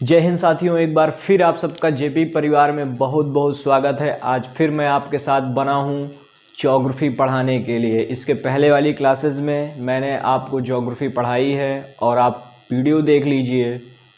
जय हिंद साथियों, एक बार फिर आप सबका जेपी परिवार में बहुत बहुत स्वागत है। आज फिर मैं आपके साथ बना हूँ ज्योग्राफी पढ़ाने के लिए। इसके पहले वाली क्लासेस में मैंने आपको ज्योग्राफी पढ़ाई है और आप वीडियो देख लीजिए,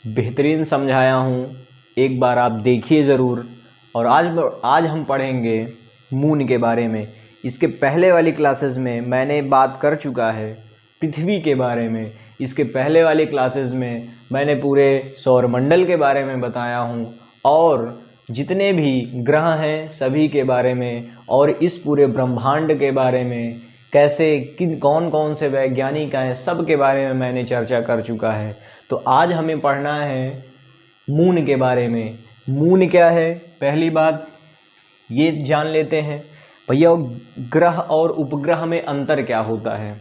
बेहतरीन समझाया हूँ, एक बार आप देखिए ज़रूर। और आज हम पढ़ेंगे मून के बारे में। इसके पहले वाली क्लासेस में मैंने बात कर चुका है पृथ्वी के बारे में। इसके पहले वाली क्लासेस में मैंने पूरे सौरमंडल के बारे में बताया हूँ और जितने भी ग्रह हैं सभी के बारे में, और इस पूरे ब्रह्मांड के बारे में, कैसे कौन कौन से वैज्ञानिक हैं, सब के बारे में मैंने चर्चा कर चुका है। तो आज हमें पढ़ना है मून के बारे में। मून क्या है, पहली बात ये जान लेते हैं भैया, ग्रह और उपग्रह में अंतर क्या होता है।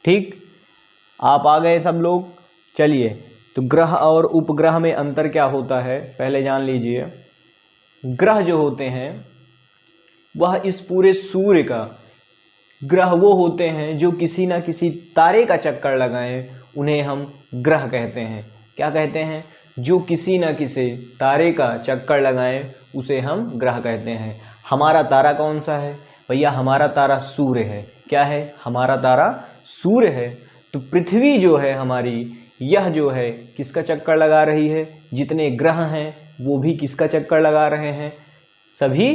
ठीक, आप आ गए सब लोग। चलिए, तो ग्रह और उपग्रह में अंतर क्या होता है पहले जान लीजिए। ग्रह जो होते हैं वह इस पूरे सूर्य का, ग्रह वो होते हैं जो किसी ना किसी तारे का चक्कर लगाएं, उन्हें हम ग्रह कहते हैं। क्या कहते हैं? जो किसी ना किसी तारे का चक्कर लगाएं उसे हम ग्रह कहते हैं। हमारा तारा कौन सा है भैया? हमारा तारा सूर्य है। क्या है? हमारा तारा सूर्य है। तो पृथ्वी जो है हमारी, यह जो है किसका चक्कर लगा रही है? जितने ग्रह हैं वो भी किसका चक्कर लगा रहे हैं? सभी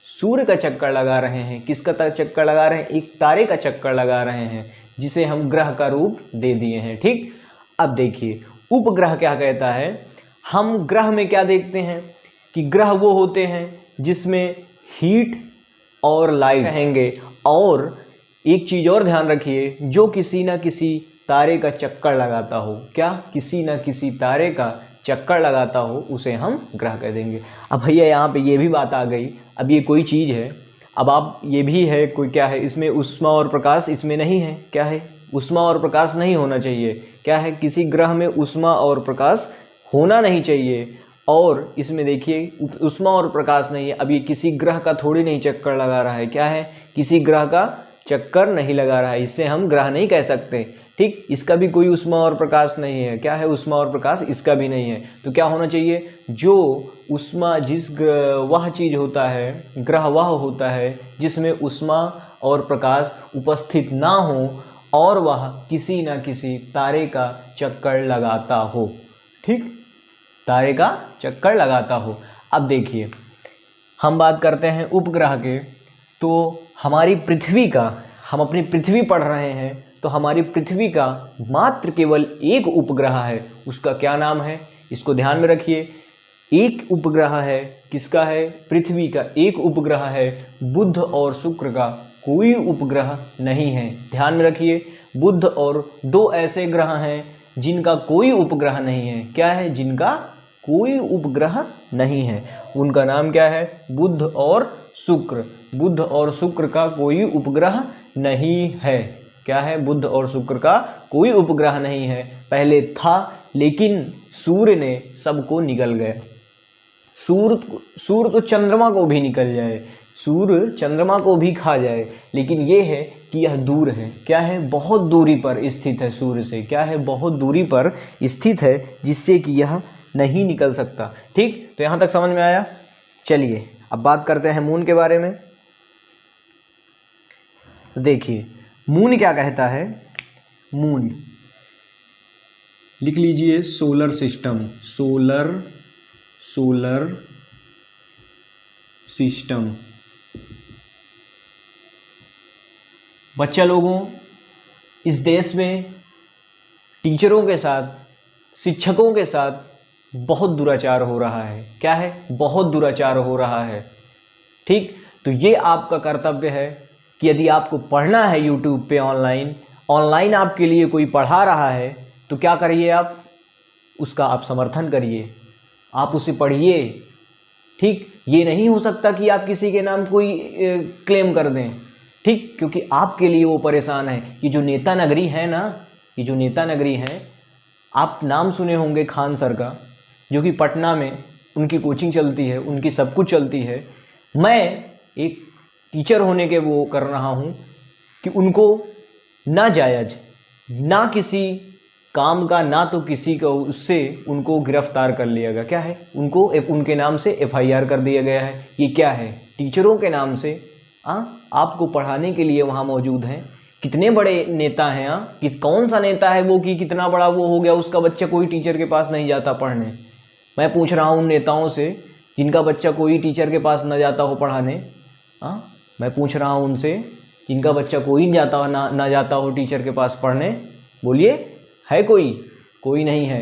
सूर्य का चक्कर लगा रहे हैं। किसका चक्कर लगा रहे हैं? एक तारे का चक्कर लगा रहे हैं, जिसे हम ग्रह का रूप दे दिए हैं। ठीक, अब देखिए उपग्रह क्या कहता है। हम ग्रह में क्या देखते हैं कि ग्रह वो होते हैं जिसमें हीट और लाइट रहेंगे, और एक चीज और ध्यान रखिए, जो किसी ना किसी तारे का चक्कर लगाता हो। क्या? किसी ना किसी तारे का चक्कर लगाता हो, उसे हम ग्रह कह देंगे। अब भैया यहाँ पे ये भी बात आ गई, अब ये कोई चीज़ है, अब आप ये भी है कोई, क्या है इसमें? ऊष्मा और प्रकाश इसमें नहीं है। क्या है? ऊष्मा और प्रकाश नहीं होना चाहिए। क्या है? किसी ग्रह में ऊष्मा और प्रकाश होना नहीं चाहिए। और इसमें देखिए ऊष्मा और प्रकाश नहीं है। अब ये किसी ग्रह का थोड़ी नहीं चक्कर लगा रहा है। क्या है? किसी ग्रह का चक्कर नहीं लगा रहा है, इससे हम ग्रह नहीं कह सकते। ठीक, इसका भी कोई ऊष्मा और प्रकाश नहीं है। क्या है? ऊष्मा और प्रकाश इसका भी नहीं है। तो क्या होना चाहिए? जो ऊष्मा, वह चीज होता है, ग्रह वह होता है जिसमें ऊष्मा और प्रकाश उपस्थित ना हो और वह किसी ना किसी तारे का चक्कर लगाता हो। ठीक, तारे का चक्कर लगाता हो। अब देखिए हम बात करते हैं उपग्रह के। तो हमारी पृथ्वी का, हम अपनी पृथ्वी पढ़ रहे हैं, तो हमारी पृथ्वी का मात्र केवल एक उपग्रह है। उसका क्या नाम है? इसको ध्यान में रखिए। एक उपग्रह है। किसका है? पृथ्वी का एक उपग्रह है। बुध और शुक्र का कोई उपग्रह नहीं है। ध्यान में रखिए, बुध और दो ऐसे ग्रह हैं जिनका कोई उपग्रह नहीं है। क्या है? जिनका कोई उपग्रह नहीं है। उनका नाम क्या है? बुध और शुक्र। बुध और शुक्र का कोई उपग्रह नहीं है। क्या है? बुध और शुक्र का कोई उपग्रह नहीं है। पहले था, लेकिन सूर्य ने सबको निगल गए। सूर्य तो चंद्रमा को भी निकल जाए, सूर्य चंद्रमा को भी खा जाए, लेकिन यह है कि यह दूर है। क्या है? बहुत दूरी पर स्थित है सूर्य से। क्या है? बहुत दूरी पर स्थित है, जिससे कि यह नहीं निकल सकता। ठीक, तो यहां तक समझ में आया। चलिए अब बात करते हैं मून के बारे में। देखिए मून क्या कहता है। मून लिख लीजिए, सोलर सिस्टम। Solar system. बच्चा लोगों, इस देश में टीचरों के साथ, शिक्षकों के साथ बहुत दुराचार हो रहा है। क्या है? बहुत दुराचार हो रहा है। ठीक, तो ये आपका कर्तव्य है कि यदि आपको पढ़ना है यूट्यूब पे ऑनलाइन आपके लिए कोई पढ़ा रहा है, तो क्या करिए? आप उसका आप समर्थन करिए, आप उसे पढ़िए। ठीक, ये नहीं हो सकता कि आप किसी के नाम कोई क्लेम कर दें। ठीक, क्योंकि आपके लिए वो परेशान है। ये जो नेता नगरी है ना, ये जो नेता नगरी है, आप नाम सुने होंगे खान सर का, जो कि पटना में उनकी कोचिंग चलती है, उनकी सब कुछ चलती है। मैं एक टीचर होने के वो कर रहा हूँ कि उनको नाजायज, ना किसी काम का ना तो किसी को उससे उनको गिरफ्तार कर लिया गया, क्या है, उनको उनके नाम से FIR कर दिया गया है। ये क्या है, टीचरों के नाम से आपको पढ़ाने के लिए वहाँ मौजूद हैं। कितने बड़े नेता हैं, कि कौन सा नेता है वो कि कितना बड़ा वो हो गया, उसका बच्चा कोई टीचर के पास नहीं जाता पढ़ने। मैं पूछ रहा हूँ उन नेताओं से जिनका बच्चा कोई टीचर के पास न जाता हो पढ़ाने। मैं पूछ रहा हूँ उनसे जिनका बच्चा कोई ना जाता हो टीचर के पास पढ़ने। बोलिए, है कोई नहीं है।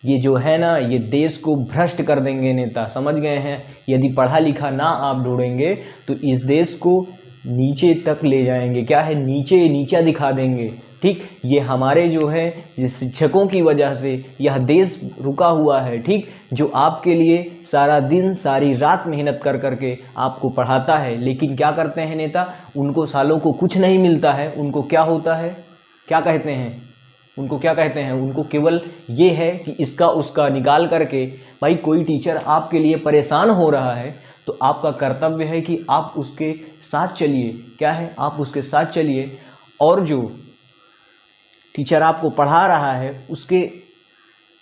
ये जो है ना, ये देश को भ्रष्ट कर देंगे नेता, समझ गए हैं। यदि पढ़ा लिखा ना आप ढूंढेंगे तो इस देश को नीचे तक ले जाएंगे, क्या है, नीचा दिखा देंगे। ठीक, ये हमारे जो है ये शिक्षकों की वजह से यह देश रुका हुआ है। ठीक, जो आपके लिए सारा दिन सारी रात मेहनत कर करके आपको पढ़ाता है, लेकिन क्या करते हैं नेता, उनको सालों को कुछ नहीं मिलता है। उनको क्या होता है, क्या कहते हैं, उनको क्या कहते हैं, उनको केवल ये है कि इसका उसका निकाल करके, भाई कोई टीचर आपके लिए परेशान हो रहा है तो आपका कर्तव्य है कि आप उसके साथ चलिए, क्या है, आप उसके साथ चलिए। और जो टीचर आपको पढ़ा रहा है उसके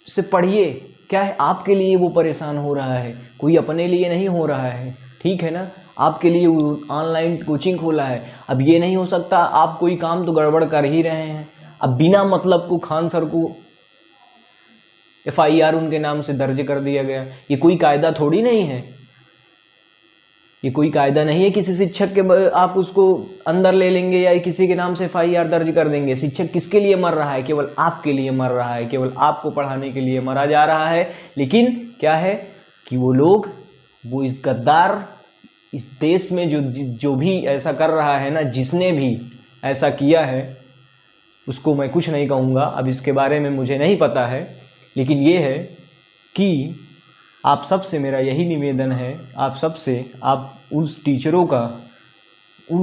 से पढ़िए, क्या है, आपके लिए वो परेशान हो रहा है, कोई अपने लिए नहीं हो रहा है। ठीक है ना, आपके लिए वो ऑनलाइन कोचिंग खोला है। अब ये नहीं हो सकता, आप कोई काम तो गड़बड़ कर ही रहे हैं, अब बिना मतलब को खान सर को FIR उनके नाम से दर्ज कर दिया गया। ये कोई कायदा थोड़ी नहीं है, ये कोई कायदा नहीं है किसी शिक्षक के आप उसको अंदर ले लेंगे या किसी के नाम से FIR दर्ज कर देंगे। शिक्षक किसके लिए मर रहा है, केवल आपके लिए मर रहा है, केवल आपको पढ़ाने के लिए मरा जा रहा है। लेकिन क्या है कि वो लोग, वो इस गद्दार, इस देश में जो भी ऐसा कर रहा है ना, जिसने भी ऐसा किया है उसको मैं कुछ नहीं कहूँगा, अब इसके बारे में मुझे नहीं पता है। लेकिन ये है कि आप सबसे मेरा यही निवेदन है, आप सबसे, आप उन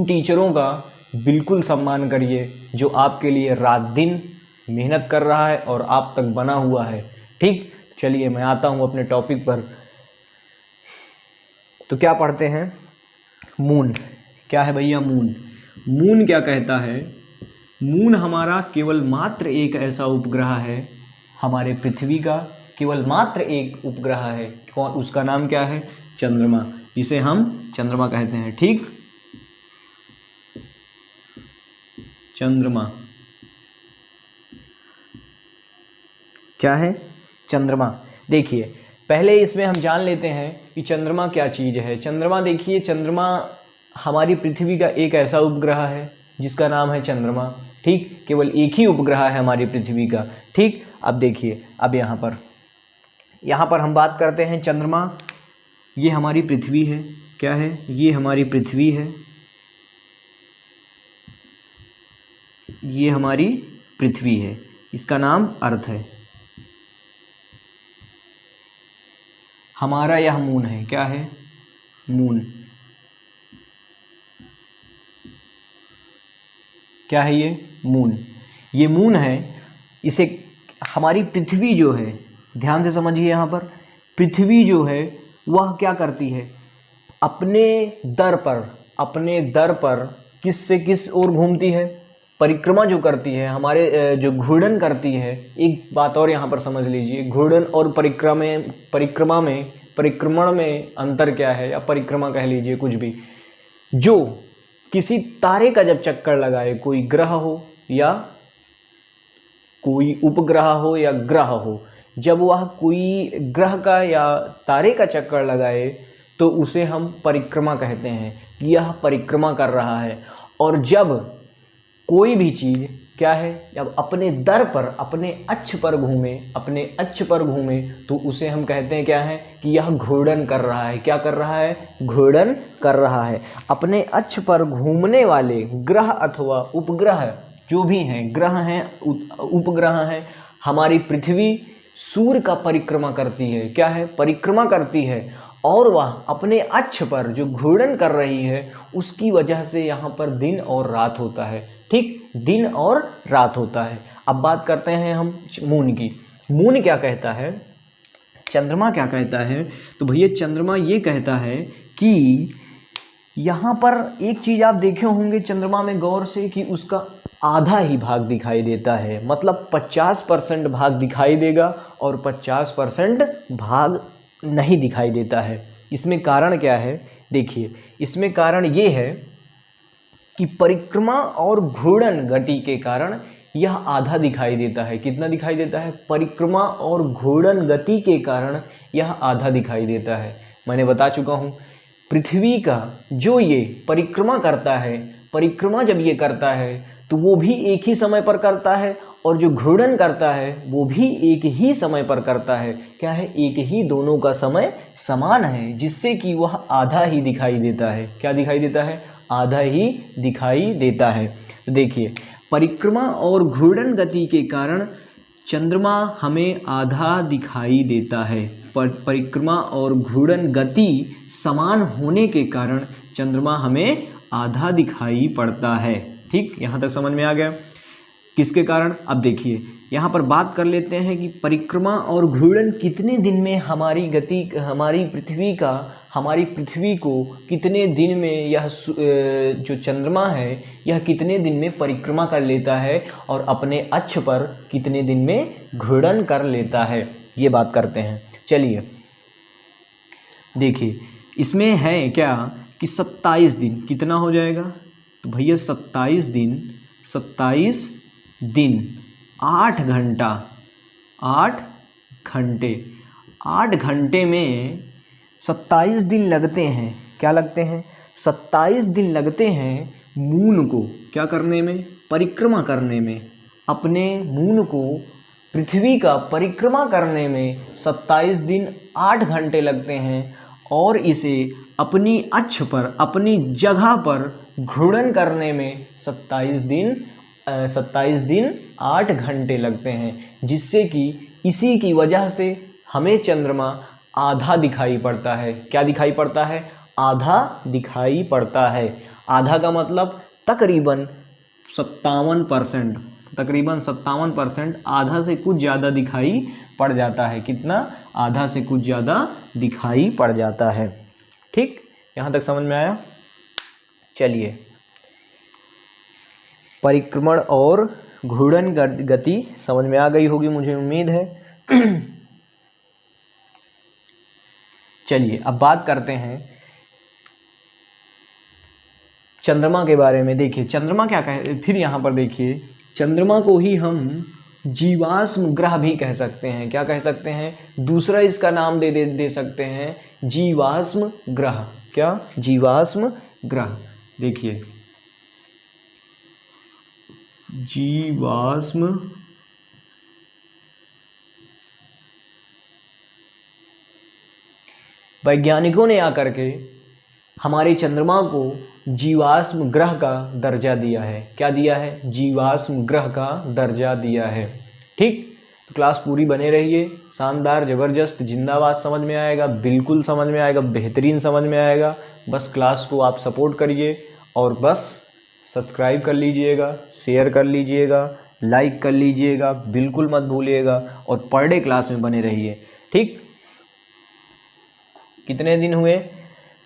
टीचरों का बिल्कुल सम्मान करिए जो आपके लिए रात दिन मेहनत कर रहा है और आप तक बना हुआ है। ठीक, चलिए मैं आता हूँ अपने टॉपिक पर। तो क्या पढ़ते हैं, मून। क्या है भैया, मून क्या कहता है, मून हमारा केवल मात्र एक ऐसा उपग्रह है, हमारे पृथ्वी का केवल मात्र एक उपग्रह है। कौन, उसका नाम क्या है, चंद्रमा, जिसे हम चंद्रमा कहते हैं। ठीक, चंद्रमा क्या है, चंद्रमा। देखिए पहले इसमें हम जान लेते हैं कि चंद्रमा क्या चीज़ है। चंद्रमा, देखिए चंद्रमा हमारी पृथ्वी का एक ऐसा उपग्रह है जिसका नाम है चंद्रमा। ठीक, केवल एक ही उपग्रह है हमारी पृथ्वी का। ठीक, अब देखिए, अब यहाँ पर हम बात करते हैं चंद्रमा, ये हमारी पृथ्वी है, क्या है, ये हमारी पृथ्वी है, ये हमारी पृथ्वी है, इसका नाम अर्थ है। हमारा यह मून है, क्या है, मून, क्या है ये, मून। ये मून है, इसे हमारी पृथ्वी जो है, ध्यान से समझिए, यहाँ पर पृथ्वी जो है वह क्या करती है, अपने दर पर किस से किस ओर घूमती है, परिक्रमा जो करती है, हमारे जो घूर्णन करती है। एक बात और यहाँ पर समझ लीजिए, घूर्णन और परिक्रमण में अंतर क्या है, या परिक्रमा कह लीजिए, कुछ भी। जो किसी तारे का जब चक्कर लगाए, कोई ग्रह हो या कोई उपग्रह हो या ग्रह हो, जब वह कोई ग्रह का या तारे का चक्कर लगाए तो उसे हम परिक्रमा कहते हैं कि यह परिक्रमा कर रहा है। और जब कोई भी चीज़ क्या है, जब अपने दर पर, अपने अक्ष पर घूमे तो उसे हम कहते हैं क्या है, कि यह घूर्णन कर रहा है। क्या कर रहा है, घूर्णन कर रहा है। अपने अक्ष पर घूमने वाले ग्रह अथवा उपग्रह जो भी हैं, ग्रह हैं, उपग्रह हैं, हमारी पृथ्वी सूर्य का परिक्रमा करती है, क्या है, परिक्रमा करती है। और वह अपने अक्ष पर जो घूर्णन कर रही है उसकी वजह से यहाँ पर दिन और रात होता है। ठीक, दिन और रात होता है। अब बात करते हैं हम मून की। मून क्या कहता है, चंद्रमा क्या कहता है, तो भैया चंद्रमा ये कहता है कि यहाँ पर एक चीज़ आप देखे होंगे चंद्रमा में गौर से, कि उसका आधा ही भाग दिखाई देता है, मतलब 50% भाग दिखाई देगा और 50% भाग नहीं दिखाई देता है। इसमें कारण क्या है? देखिए, इसमें कारण ये है कि परिक्रमा और घूर्णन गति के कारण यह आधा दिखाई देता है। कितना दिखाई देता है? परिक्रमा और घूर्णन गति के कारण यह आधा दिखाई देता है। मैंने बता चुका हूँ, पृथ्वी का जो ये परिक्रमा करता है, परिक्रमा जब ये करता है तो वो भी एक ही समय पर करता है, और जो घूर्णन करता है वो भी एक ही समय पर करता है। क्या है? एक ही, दोनों का समय समान है, जिससे कि वह आधा ही दिखाई देता है। क्या दिखाई देता है? आधा ही दिखाई देता है। तो देखिए, परिक्रमा और घूर्णन गति के कारण चंद्रमा हमें आधा दिखाई देता है। परिक्रमा और घूर्णन गति समान होने के कारण चंद्रमा हमें आधा दिखाई पड़ता है। ठीक, यहाँ तक समझ में आ गया? किसके कारण? अब देखिए, यहाँ पर बात कर लेते हैं कि परिक्रमा और घूर्णन कितने दिन में हमारी पृथ्वी को कितने दिन में यह जो चंद्रमा है यह कितने दिन में परिक्रमा कर लेता है और अपने अक्ष पर कितने दिन में घूर्णन कर लेता है, ये बात करते हैं। चलिए देखिए, इसमें है क्या कि 27 दिन। कितना हो जाएगा? तो भैया 27 दिन 8 घंटा, 8 घंटे में 27 दिन लगते हैं। क्या लगते हैं? 27 दिन लगते हैं मून को क्या करने में? परिक्रमा करने में। अपने मून को, पृथ्वी का परिक्रमा करने में 27 दिन 8 घंटे लगते हैं, और इसे अपनी अक्ष पर, अपनी जगह पर घूर्णन करने में 27 दिन 8 घंटे लगते हैं, जिससे कि इसी की वजह से हमें चंद्रमा आधा दिखाई पड़ता है। क्या दिखाई पड़ता है? आधा दिखाई पड़ता है। आधा का मतलब तकरीबन 57%, तकरीबन 57%, आधा से कुछ ज़्यादा दिखाई पड़ जाता है। कितना? आधा से कुछ ज़्यादा दिखाई पड़ जाता है। ठीक, यहाँ तक समझ में आया? चलिए, परिक्रमण और घूर्णन गति समझ में आ गई होगी, मुझे उम्मीद है। चलिए अब बात करते हैं चंद्रमा के बारे में। देखिए चंद्रमा क्या कहे, फिर यहाँ पर देखिए, चंद्रमा को ही हम जीवाश्म ग्रह भी कह सकते हैं। क्या कह सकते हैं? दूसरा इसका नाम दे सकते हैं जीवाश्म ग्रह। क्या? जीवाश्म ग्रह। देखिए, जीवाश्म वैज्ञानिकों ने आकर के हमारे चंद्रमा को जीवाश्म ग्रह का दर्जा दिया है। क्या दिया है? जीवाश्म ग्रह का दर्जा दिया है। ठीक, तो क्लास पूरी बने रहिए। शानदार, ज़बरदस्त, जिंदाबाद समझ में आएगा, बिल्कुल समझ में आएगा, बेहतरीन समझ में आएगा। बस क्लास को आप सपोर्ट करिए और बस सब्सक्राइब कर लीजिएगा, शेयर कर लीजिएगा, लाइक कर लीजिएगा, बिल्कुल मत भूलिएगा, और पर डे क्लास में बने रहिए। ठीक, कितने दिन हुए?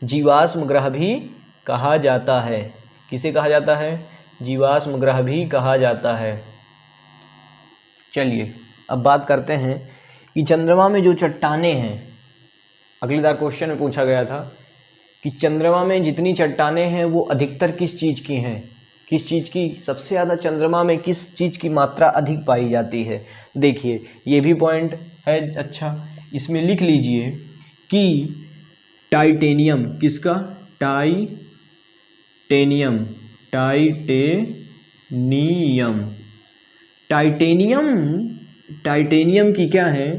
जीवाश्म ग्रह भी कहा जाता है। किसे कहा जाता है? जीवाश्म ग्रह भी कहा जाता है। चलिए अब बात करते हैं कि चंद्रमा में जो चट्टानें हैं, अगली बार क्वेश्चन में पूछा गया था कि चंद्रमा में जितनी चट्टानें हैं वो अधिकतर किस चीज़ की हैं? किस चीज़ की? सबसे ज़्यादा चंद्रमा में किस चीज़ की मात्रा अधिक पाई जाती है? देखिए ये भी पॉइंट है। अच्छा, इसमें लिख लीजिए कि टाइटेनियम, किसका? टाइटेनियम, टाइटेनियम की क्या है?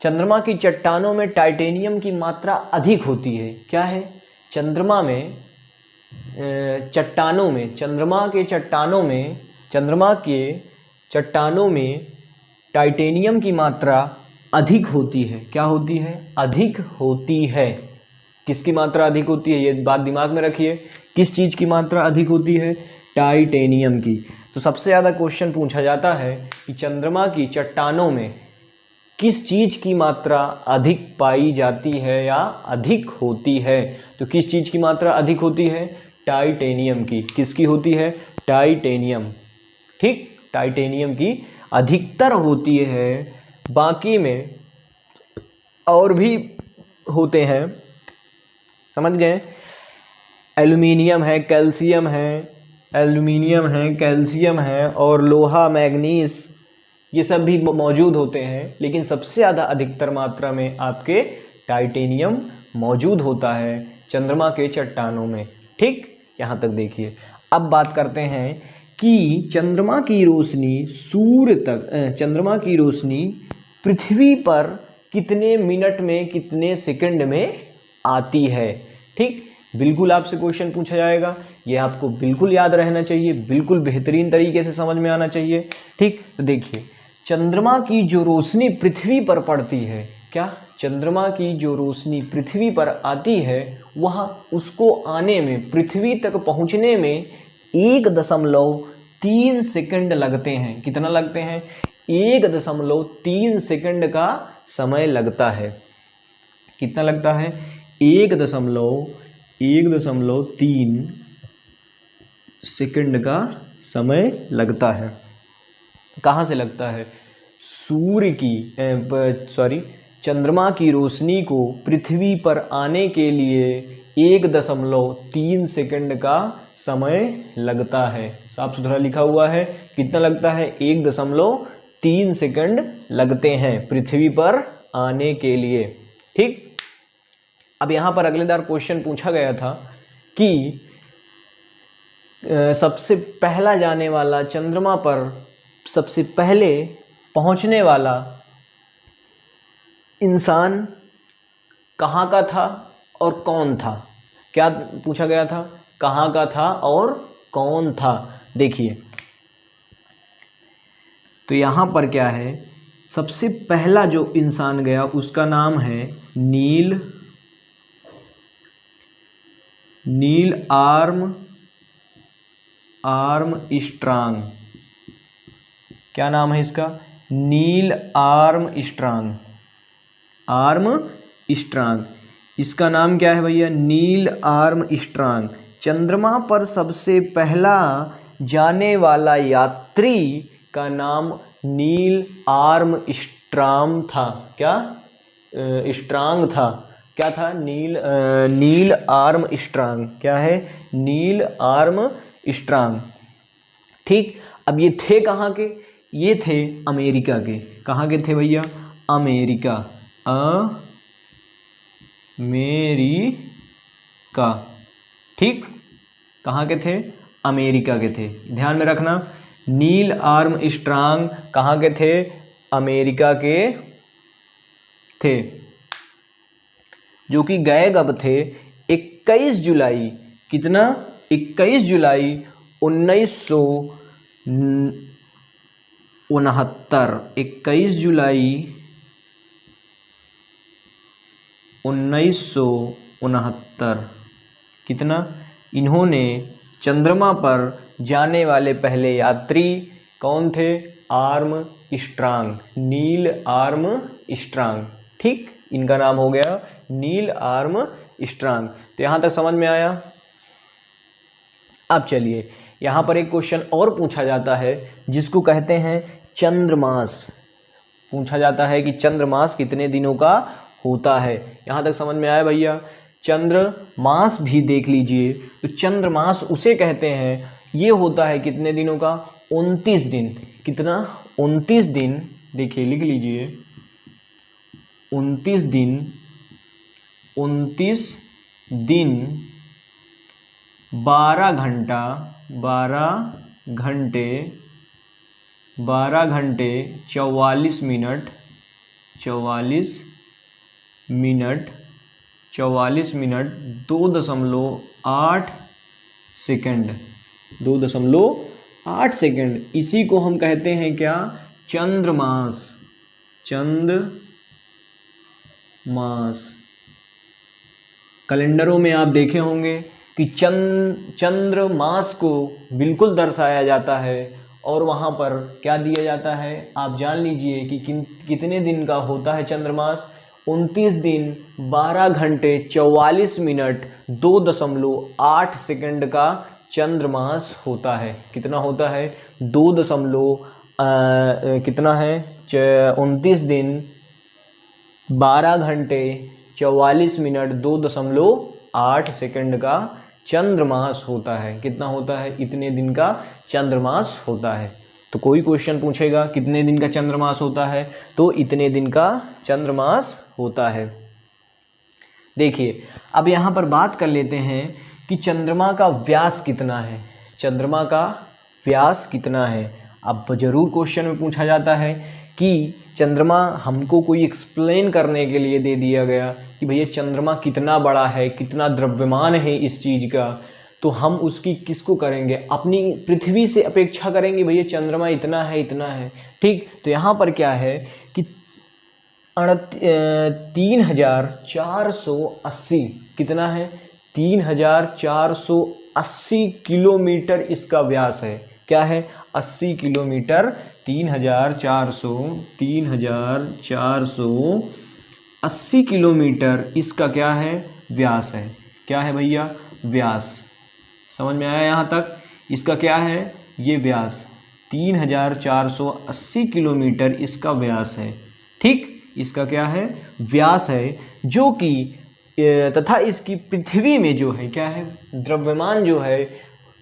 चंद्रमा की चट्टानों में टाइटेनियम की मात्रा अधिक होती है। क्या है? चंद्रमा में चट्टानों में, चंद्रमा के चट्टानों में टाइटेनियम की मात्रा अधिक होती है। क्या होती है? अधिक होती है। किसकी मात्रा अधिक होती है? ये बात दिमाग में रखिए। किस चीज़ की मात्रा अधिक होती है? टाइटेनियम की। तो सबसे ज़्यादा क्वेश्चन पूछा जाता है कि चंद्रमा की चट्टानों में किस चीज़ की मात्रा अधिक पाई जाती है या अधिक होती है? तो किस चीज़ की मात्रा अधिक होती है? टाइटेनियम की। किसकी होती है? टाइटेनियम। ठीक, टाइटेनियम की अधिकतर होती है, बाकी में और भी होते हैं, समझ गए। एल्यूमिनियम है, कैल्शियम है, एल्यूमिनियम है, कैल्शियम है और लोहा, मैग्नीज, ये सब भी मौजूद होते हैं, लेकिन सबसे ज़्यादा अधिकतर मात्रा में आपके टाइटेनियम मौजूद होता है चंद्रमा के चट्टानों में। ठीक, यहाँ तक देखिए। अब बात करते हैं कि चंद्रमा की रोशनी सूर्य तक, चंद्रमा की रोशनी पृथ्वी पर कितने मिनट में, कितने सेकंड में आती है। ठीक, बिल्कुल आपसे क्वेश्चन पूछा जाएगा, ये आपको बिल्कुल याद रहना चाहिए, बिल्कुल बेहतरीन तरीके से समझ में आना चाहिए। ठीक, तो देखिए, चंद्रमा की जो रोशनी पृथ्वी पर पड़ती है, क्या चंद्रमा की जो रोशनी पृथ्वी पर आती है, वह उसको आने में, पृथ्वी तक पहुंचने में 1.3 सेकंड लगते हैं। कितना लगते हैं? 1.3 सेकंड का समय लगता है। कितना लगता है? 1.3 सेकंड का समय लगता है। कहाँ से लगता है? सूर्य की चंद्रमा की रोशनी को पृथ्वी पर आने के लिए 1.3 सेकंड का समय लगता है। साफ सुथरा लिखा हुआ है, कितना लगता है? 1.3 सेकंड लगते हैं पृथ्वी पर आने के लिए। ठीक, अब यहाँ पर अगलेदार क्वेश्चन पूछा गया था कि सबसे पहला जाने वाला, चंद्रमा पर सबसे पहले पहुंचने वाला इंसान कहाँ का था और कौन था? क्या पूछा गया था? कहाँ का था और कौन था? देखिए, तो यहाँ पर क्या है, सबसे पहला जो इंसान गया उसका नाम है नील आर्मस्ट्रांग। क्या नाम है इसका? Neil Armstrong. इसका नाम क्या है भैया? Neil Armstrong. चंद्रमा पर सबसे पहला जाने वाला यात्री का नाम नील आर्मस्ट्रांग था। क्या स्ट्रांग था? क्या था? Neil Armstrong. क्या है? Neil Armstrong. ठीक, अब ये थे कहाँ के? ये थे अमेरिका के। कहाँ के थे भैया? America, America. ठीक, कहाँ के थे? अमेरिका के थे। ध्यान में रखना, नील आर्मस्ट्रांग कहाँ के थे? अमेरिका के थे, जो कि गए कब थे? 21 जुलाई। कितना? 21 जुलाई 1969। 21 जुलाई 1969। कितना? इन्होंने चंद्रमा पर जाने वाले पहले यात्री कौन थे? Armstrong, Neil Armstrong. ठीक, इनका नाम हो गया नील आर्मस्ट्रांग। तो यहाँ तक समझ में आया? अब चलिए, यहाँ पर एक क्वेश्चन और पूछा जाता है जिसको कहते हैं चंद्रमास। पूछा जाता है कि चंद्रमास कितने दिनों का होता है। यहाँ तक समझ में आया भैया? चंद्रमास भी देख लीजिए, तो चंद्रमास उसे कहते हैं, ये होता है कितने दिनों का? 29 दिन। कितना? 29 दिन। देखिए, लिख लीजिए, 29 दिन। 29 दिन 12 घंटा 12 घंटे 44 मिनट 2.8 सेकंड। 2.8 सेकंड। इसी को हम कहते हैं क्या? चंद्रमास। चंद्रमास। कैलेंडरों में आप देखे होंगे कि चंद्रमास को बिल्कुल दर्शाया जाता है, और वहाँ पर क्या दिया जाता है आप जान लीजिए कि कितने दिन का होता है चंद्रमास? 29 दिन 12 घंटे 44 मिनट 2.8 सेकंड का चंद्रमास होता है। कितना होता है? 2 कितना है 29 दिन 12 घंटे 44 मिनट 2.8 सेकंड का चंद्रमास होता है। कितना होता है? इतने दिन का चंद्रमास होता है। तो कोई क्वेश्चन पूछेगा कितने दिन का चंद्रमास होता है, तो इतने दिन का चंद्रमास होता है। देखिए अब यहाँ पर बात कर लेते हैं कि चंद्रमा का व्यास कितना है। चंद्रमा का व्यास कितना है? अब जरूर क्वेश्चन में पूछा जाता है कि चंद्रमा हमको कोई एक्सप्लेन करने के लिए दे दिया गया कि भैया चंद्रमा कितना बड़ा है, कितना द्रव्यमान है इस चीज़ का, तो हम उसकी किसको करेंगे? अपनी पृथ्वी से अपेक्षा करेंगे भैया चंद्रमा इतना है, इतना है। ठीक, तो यहाँ पर क्या है कि 3480 कितना है? 3480 किलोमीटर इसका व्यास है। क्या है? 80 किलोमीटर। 3480 किलोमीटर इसका क्या है? व्यास है। क्या है भैया? व्यास। समझ में आया यहाँ तक? इसका क्या है? ये व्यास 3480 किलोमीटर इसका व्यास है। ठीक, इसका क्या है? व्यास है, जो कि तथा इसकी पृथ्वी में जो है क्या है? द्रव्यमान जो है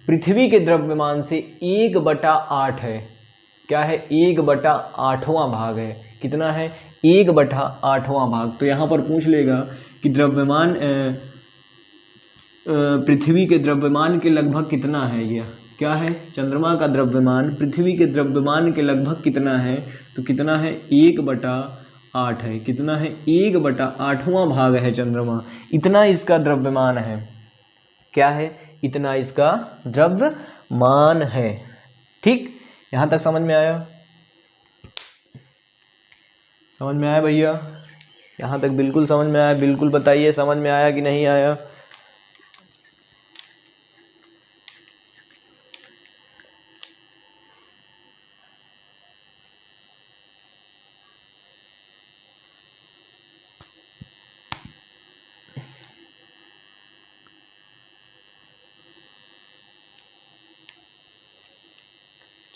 पृथ्वी के द्रव्यमान से 1/8 है। क्या है? 1/8वां भाग है। कितना है? 1/8वां भाग। तो यहाँ पर पूछ लेगा कि द्रव्यमान पृथ्वी के द्रव्यमान के लगभग कितना है? यह क्या है? चंद्रमा का द्रव्यमान पृथ्वी के द्रव्यमान के लगभग कितना है? तो कितना है? 1/8 है। कितना है? 1/8वां भाग है चंद्रमा। इतना इसका द्रव्यमान है। क्या है? इतना इसका द्रव्यमान है। ठीक, यहाँ तक समझ में आया? समझ में आया भैया? यहाँ तक बिल्कुल समझ में आया? बिल्कुल बताइए समझ में आया कि नहीं आया?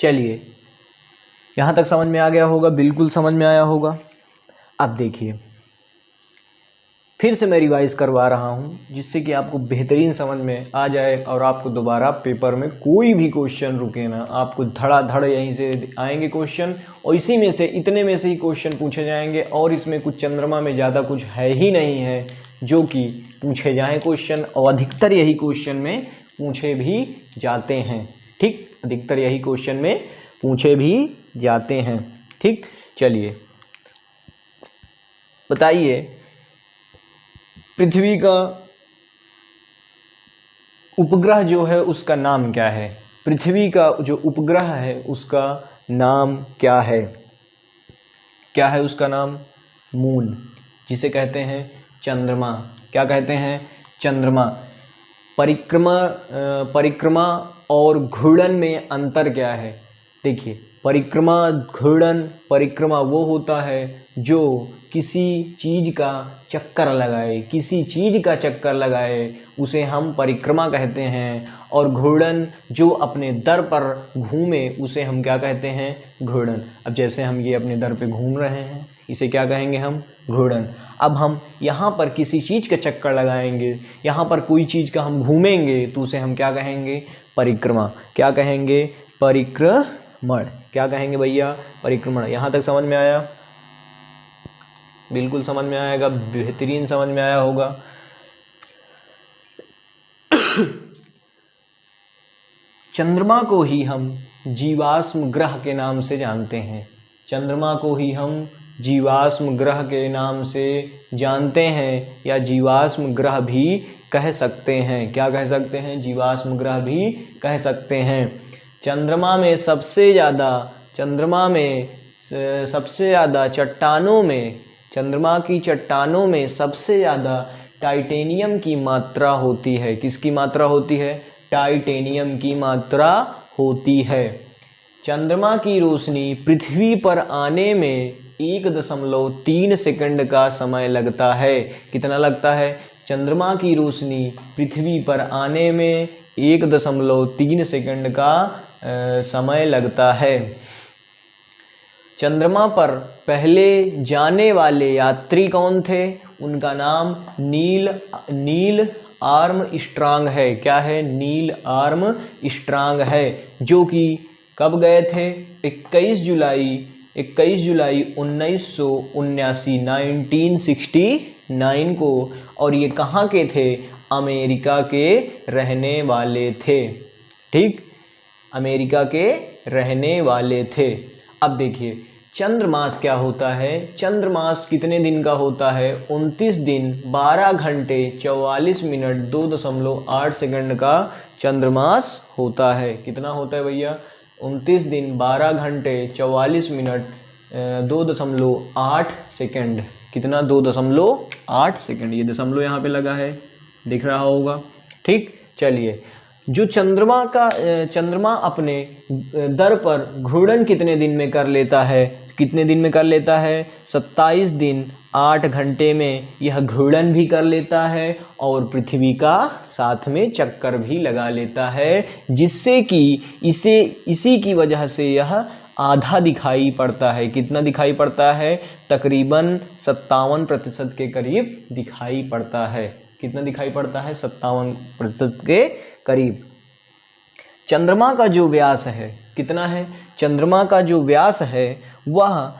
चलिए, यहाँ तक समझ में आ गया होगा, बिल्कुल समझ में आया होगा। अब देखिए फिर से मैं रिवाइज करवा रहा हूँ जिससे कि आपको बेहतरीन समझ में आ जाए और आपको दोबारा पेपर में कोई भी क्वेश्चन रुके ना। आपको धड़ाधड़ यहीं से आएंगे क्वेश्चन और इसी में से इतने में से ही क्वेश्चन पूछे जाएंगे और इसमें कुछ चंद्रमा में ज़्यादा कुछ है ही नहीं है जो कि पूछे जाएँ क्वेश्चन, और अधिकतर यही क्वेश्चन में पूछे भी जाते हैं। ठीक, अधिकतर यही क्वेश्चन में पूछे भी जाते हैं। ठीक, चलिए बताइए पृथ्वी का उपग्रह जो है उसका नाम क्या है? पृथ्वी का जो उपग्रह है उसका नाम क्या है? क्या है उसका नाम? मून, जिसे कहते हैं चंद्रमा। क्या कहते हैं? चंद्रमा। परिक्रमा और घूर्णन में अंतर क्या है? देखिए परिक्रमा, घूर्णन, परिक्रमा वो होता है जो किसी चीज़ का चक्कर लगाए, किसी चीज़ का चक्कर लगाए उसे हम परिक्रमा कहते हैं, और घूर्णन जो अपने दर पर घूमे उसे हम क्या कहते हैं? घूर्णन। अब जैसे हम ये अपने दर पे घूम रहे हैं इसे क्या कहेंगे हम? घूर्णन। अब हम यहाँ पर किसी चीज़ का चक्कर लगाएंगे, यहाँ पर कोई चीज़ का हम घूमेंगे तो उसे हम क्या कहेंगे? परिक्रमा। क्या कहेंगे? परिक्रमण। क्या कहेंगे भैया? परिक्रमण। यहाँ तक समझ में आया? बिल्कुल समझ में आएगा, बेहतरीन समझ में आया होगा। चंद्रमा को ही हम जीवाश्म ग्रह के नाम से जानते हैं। चंद्रमा को ही हम जीवाश्म ग्रह के नाम से जानते हैं या जीवाश्म ग्रह भी कह सकते हैं। क्या कह सकते हैं? जीवाश्म ग्रह भी कह सकते हैं। चंद्रमा में सबसे ज़्यादा चट्टानों में, चंद्रमा की चट्टानों में सबसे ज़्यादा टाइटेनियम की मात्रा होती है। किसकी मात्रा होती है? टाइटेनियम की मात्रा होती है। चंद्रमा की रोशनी पृथ्वी पर आने में 1.3 सेकंड का समय लगता है। कितना लगता है? चंद्रमा की रोशनी पृथ्वी पर आने में 1.3 सेकंड का समय लगता है। चंद्रमा पर पहले जाने वाले यात्री कौन थे? उनका नाम नील आर्मस्ट्रांग है। क्या है? नील आर्मस्ट्रांग है, जो कि कब गए थे? 21 जुलाई 1969 को। और ये कहाँ के थे? अमेरिका के रहने वाले थे। ठीक, अमेरिका के रहने वाले थे। अब देखिए चंद्रमास क्या होता है। चंद्रमास कितने दिन का होता है? 29 दिन 12 घंटे 44 मिनट 2.8 सेकंड का चंद्रमास होता है। कितना होता है भैया? 29 दिन 12 घंटे 44 मिनट 2.8 सेकंड। कितना? 2.8 सेकंड। ये दशमलव यहाँ पे लगा है, दिख रहा होगा। ठीक, चलिए, जो चंद्रमा अपने दर पर घूर्णन कितने दिन में कर लेता है? कितने दिन में कर लेता है? 27 दिन 8 घंटे में यह घूर्णन भी कर लेता है और पृथ्वी का साथ में चक्कर भी लगा लेता है, जिससे कि इसी की वजह से यह आधा दिखाई पड़ता है। कितना दिखाई पड़ता है? तकरीबन 57% के करीब दिखाई पड़ता है। कितना दिखाई पड़ता है? 57% के करीब। चंद्रमा का जो व्यास है, कितना है? चंद्रमा का जो व्यास है वह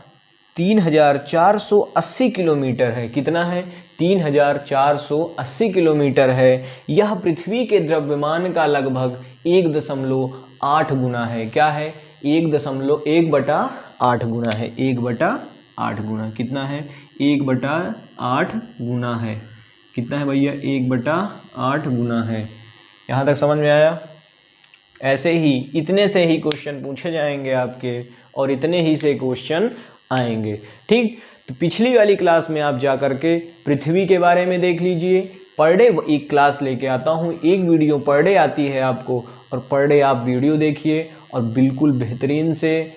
3480 किलोमीटर है। कितना है? 3480 किलोमीटर है। यह पृथ्वी के द्रव्यमान का लगभग 1.8 गुना है। क्या है? 1/8 गुना है। 1/8 गुना। कितना है? 1/8 गुना है। कितना है भैया? 1/8 गुना है। यहाँ तक समझ में आया? ऐसे ही इतने से ही क्वेश्चन पूछे जाएंगे आपके, और इतने ही से क्वेश्चन आएंगे। ठीक, तो पिछली वाली क्लास में आप जा करके पृथ्वी के बारे में देख लीजिए। पर डे एक क्लास लेके आता हूँ, एक वीडियो पर डे आती है आपको, और पर डे आप वीडियो देखिए और बिल्कुल बेहतरीन से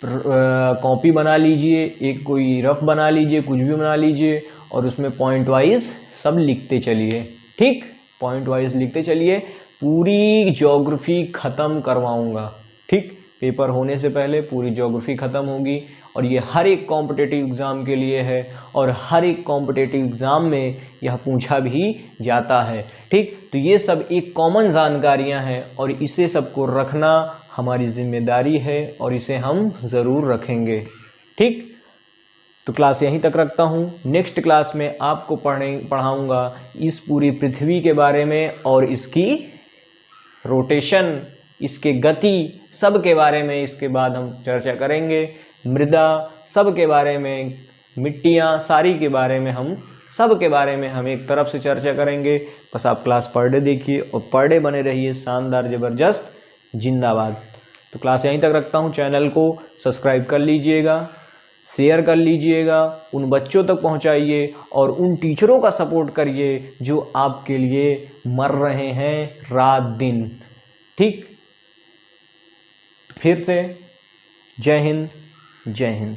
कॉपी बना लीजिए, एक कोई रफ बना लीजिए, कुछ भी बना लीजिए, और उसमें पॉइंट वाइज सब लिखते चलिए। ठीक, पॉइंट वाइज लिखते चलिए। पूरी ज्योग्राफी ख़त्म करवाऊंगा। ठीक, पेपर होने से पहले पूरी ज्योग्राफी ख़त्म होगी, और ये हर एक कॉम्पिटिटिव एग्ज़ाम के लिए है, और हर एक कॉम्पिटिटिव एग्ज़ाम में यह पूछा भी जाता है। ठीक, तो ये सब एक कॉमन जानकारियां हैं, और इसे सबको रखना हमारी जिम्मेदारी है, और इसे हम ज़रूर रखेंगे। ठीक, तो क्लास यहीं तक रखता हूँ। नेक्स्ट क्लास में आपको पढ़ाऊँगा इस पूरी पृथ्वी के बारे में, और इसकी रोटेशन, इसके गति, सब के बारे में इसके बाद हम चर्चा करेंगे। मृदा, सब के बारे में, मिट्टियाँ सारी के बारे में, हम सब के बारे में हम एक तरफ से चर्चा करेंगे। बस आप क्लास पर डे देखिए और पर डे बने रहिए। शानदार, ज़बरदस्त, जिंदाबाद। तो क्लास यहीं तक रखता हूँ। चैनल को सब्सक्राइब कर लीजिएगा, शेयर कर लीजिएगा, उन बच्चों तक पहुंचाइए, और उन टीचरों का सपोर्ट करिए जो आपके लिए मर रहे हैं रात दिन। ठीक, फिर से जय हिंद, जय हिंद।